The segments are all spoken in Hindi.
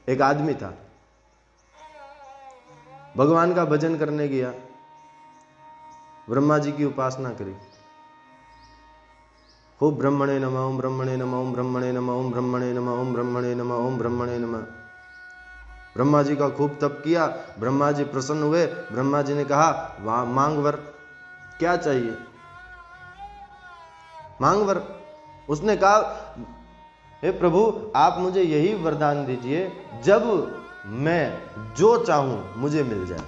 एक आदमी था, भगवान का भजन करने गया, ब्रह्मा जी की उपासना करी, खूब ब्रह्मणे नमः ओम ब्रह्मणे नमः ओम ब्रह्मणे नमः ओम ब्रह्मणे नमः ओम ब्रह्मणे नमः ओम ब्रह्मणे नमः। ब्रह्मा जी का खूब तप किया, ब्रह्मा जी प्रसन्न हुए। ब्रह्मा जी ने कहा, वाह मांग वर, क्या चाहिए, मांग वर। उसने कहा, हे प्रभु आप मुझे यही वरदान दीजिए, जब मैं जो चाहूं मुझे मिल जाए,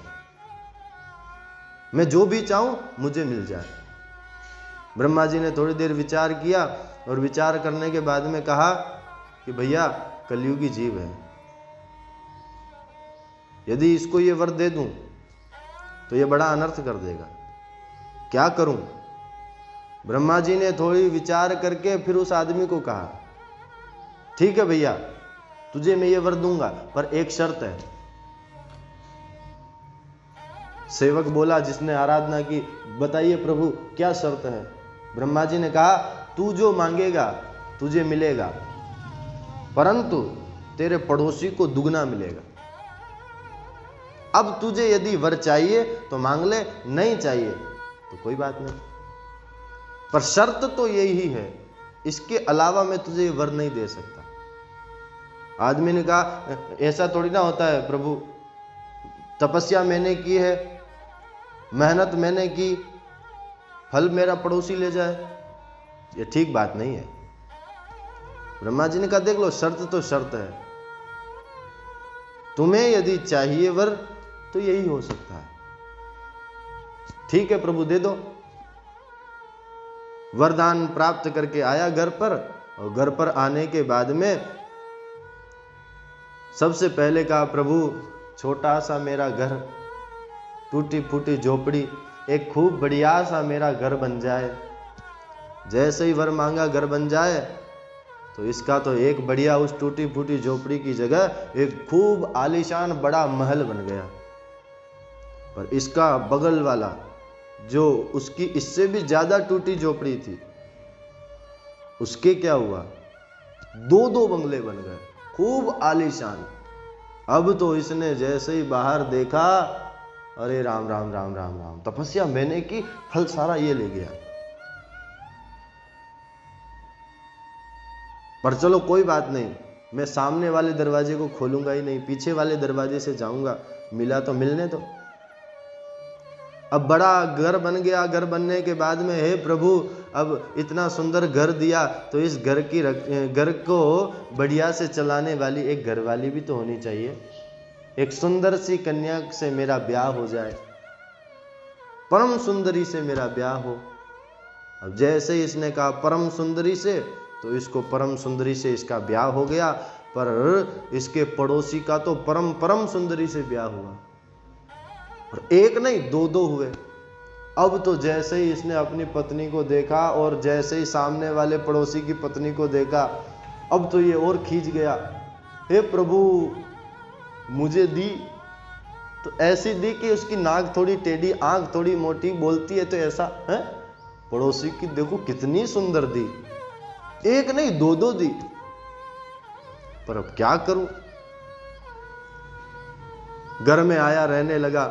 मैं जो भी चाहूं मुझे मिल जाए। ब्रह्मा जी ने थोड़ी देर विचार किया और विचार करने के बाद में कहा कि भैया कलयुगी जीव है, यदि इसको ये वर दे दूं तो ये बड़ा अनर्थ कर देगा, क्या करूं। ब्रह्मा जी ने थोड़ी विचार करके फिर उस आदमी को कहा, ठीक है भैया तुझे मैं ये वर दूंगा, पर एक शर्त है। सेवक बोला जिसने आराधना की, बताइए प्रभु क्या शर्त है। ब्रह्मा जी ने कहा, तू जो मांगेगा तुझे मिलेगा, परंतु तेरे पड़ोसी को दुगना मिलेगा। अब तुझे यदि वर चाहिए तो मांग ले, नहीं चाहिए तो कोई बात नहीं, पर शर्त तो यही है, इसके अलावा मैं तुझे वर नहीं दे सकता। आदमी ने कहा, ऐसा थोड़ी ना होता है प्रभु, तपस्या मैंने की है, मेहनत मैंने की, फल मेरा पड़ोसी ले जाए, ये ठीक बात नहीं है। ब्रह्मा जी ने कहा, देख लो शर्त तो शर्त है, तुम्हें यदि चाहिए वर तो यही हो सकता है। ठीक है प्रभु दे दो। वरदान प्राप्त करके आया घर पर, और घर पर आने के बाद में सबसे पहले कहा, प्रभु छोटा सा मेरा घर, टूटी फूटी झोपड़ी, एक खूब बढ़िया सा मेरा घर बन जाए। जैसे ही वर मांगा घर बन जाए, तो इसका तो एक बढ़िया उस टूटी फूटी झोपड़ी की जगह एक खूब आलीशान बड़ा महल बन गया। पर इसका बगल वाला जो उसकी इससे भी ज्यादा टूटी झोपड़ी थी, उसके क्या हुआ, दो दो बंगले बन गए, खूब आलीशान। अब तो इसने जैसे ही बाहर देखा, अरे राम राम राम राम राम, तपस्या मैंने की, फल सारा ये ले गया। पर चलो कोई बात नहीं, मैं सामने वाले दरवाजे को खोलूंगा ही नहीं, पीछे वाले दरवाजे से जाऊंगा, मिला तो मिलने दो। अब बड़ा घर बन गया। घर बनने के बाद में, हे प्रभु अब इतना सुंदर घर दिया, तो इस घर को बढ़िया से चलाने वाली एक घरवाली भी तो होनी चाहिए, एक सुंदर सी कन्या से मेरा ब्याह हो जाए, परम सुंदरी से मेरा ब्याह हो। अब जैसे ही इसने कहा परम सुंदरी से, तो इसको परम सुंदरी से इसका ब्याह हो गया, पर इसके पड़ोसी का तो परम परम सुंदरी से ब्याह हुआ, और एक नहीं दो दो हुए। अब तो जैसे ही इसने अपनी पत्नी को देखा और जैसे ही सामने वाले पड़ोसी की पत्नी को देखा, अब तो ये और खींच गया, हे प्रभु मुझे दी तो ऐसी दी कि उसकी नाक थोड़ी टेढ़ी, आंख थोड़ी मोटी, बोलती है तो ऐसा है। पड़ोसी की देखो कितनी सुंदर दी, एक नहीं दो दो दी, पर अब क्या करूं। घर में आया, रहने लगा,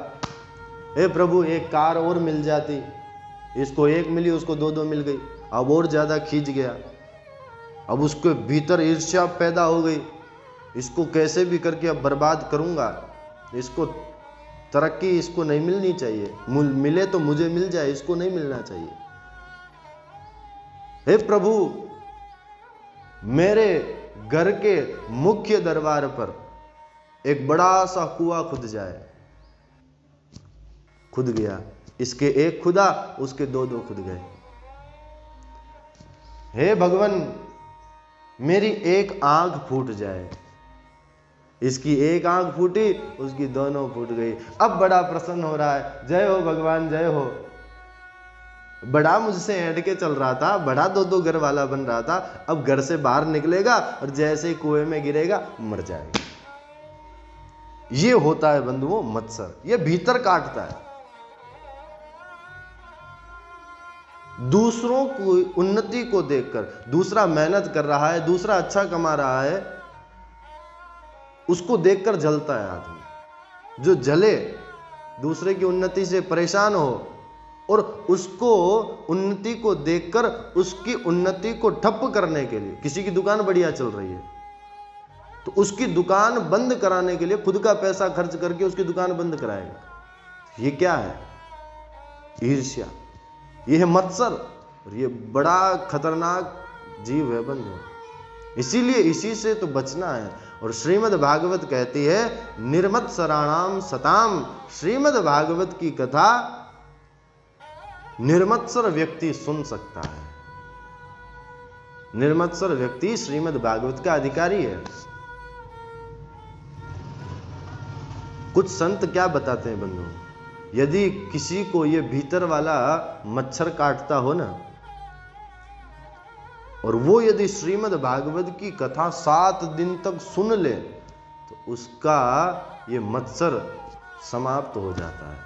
हे प्रभु एक कार और मिल जाती, इसको एक मिली उसको दो दो मिल गई, अब और ज्यादा खींच गया। अब उसके भीतर ईर्ष्या पैदा हो गई, इसको कैसे भी करके अब बर्बाद करूंगा, इसको तरक्की इसको नहीं मिलनी चाहिए, मिले तो मुझे मिल जाए, इसको नहीं मिलना चाहिए। हे प्रभु मेरे घर के मुख्य दरबार पर एक बड़ा सा कुआं खुद जाए। खुद गया, इसके एक खुदा, उसके दो दो खुद गए। हे भगवान मेरी एक आंख फूट जाए, इसकी एक आंख फूटी, उसकी दोनों फूट गई। अब बड़ा प्रसन्न हो रहा है, जय हो भगवान जय हो। बड़ा मुझसे ऐंठ के चल रहा था, बड़ा दो दो घर वाला बन रहा था, अब घर से बाहर निकलेगा और जैसे ही कुएं में गिरेगा मर जाएगा। ये होता है बंधुओं मत्सर, ये भीतर काटता है। दूसरों की उन्नति को देखकर, दूसरा मेहनत कर रहा है, दूसरा अच्छा कमा रहा है, उसको देखकर जलता है आदमी। जो जले, दूसरे की उन्नति से परेशान हो और उसको उन्नति को देखकर उसकी उन्नति को ठप करने के लिए, किसी की दुकान बढ़िया चल रही है तो उसकी दुकान बंद कराने के लिए खुद का पैसा खर्च करके उसकी दुकान बंद कराएगा। ये क्या है? ईर्ष्या। ये है मत्सर, और ये बड़ा खतरनाक जीव है बंधु। इसीलिए इसी से तो बचना है। और श्रीमद् भागवत कहती है निर्मत्सराणाम सताम। श्रीमद् भागवत की कथा निर्मत्सर व्यक्ति सुन सकता है। निर्मत्सर व्यक्ति श्रीमद् भागवत का अधिकारी है। कुछ संत क्या बताते हैं बंधु, यदि किसी को ये भीतर वाला मच्छर काटता हो ना, और वो यदि श्रीमद् भागवत की कथा 7 दिन तक सुन ले तो उसका ये मत्सर समाप्त हो जाता है।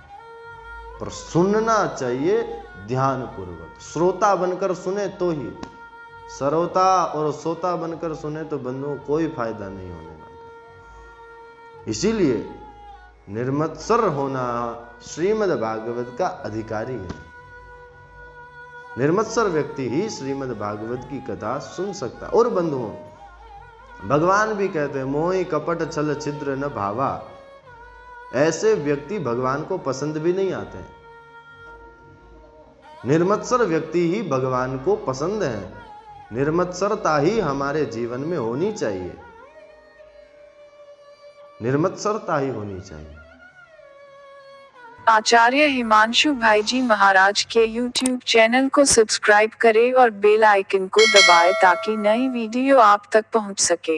पर सुनना चाहिए ध्यान पूर्वक। श्रोता बनकर सुने तो ही, सरोता और सोता बनकर सुने तो बंधुओं कोई फायदा नहीं होने वाला। इसीलिए निर्मत्सर होना श्रीमद् भागवत का अधिकारी है। निर्मत्सर व्यक्ति ही श्रीमद् भागवत की कथा सुन सकता है। और बंधुओं, भगवान भी कहते हैं मोहि कपट छल छिद्र न भावा। ऐसे व्यक्ति भगवान को पसंद भी नहीं आते। निर्मत्सर व्यक्ति ही भगवान को पसंद है। निर्मत्सरता ही हमारे जीवन में होनी चाहिए। निर्मत्सरता ही होनी चाहिए। आचार्य हिमांशु भाई जी महाराज के YouTube चैनल को सब्सक्राइब करें और बेल आइकन को दबाएं ताकि नई वीडियो आप तक पहुंच सके।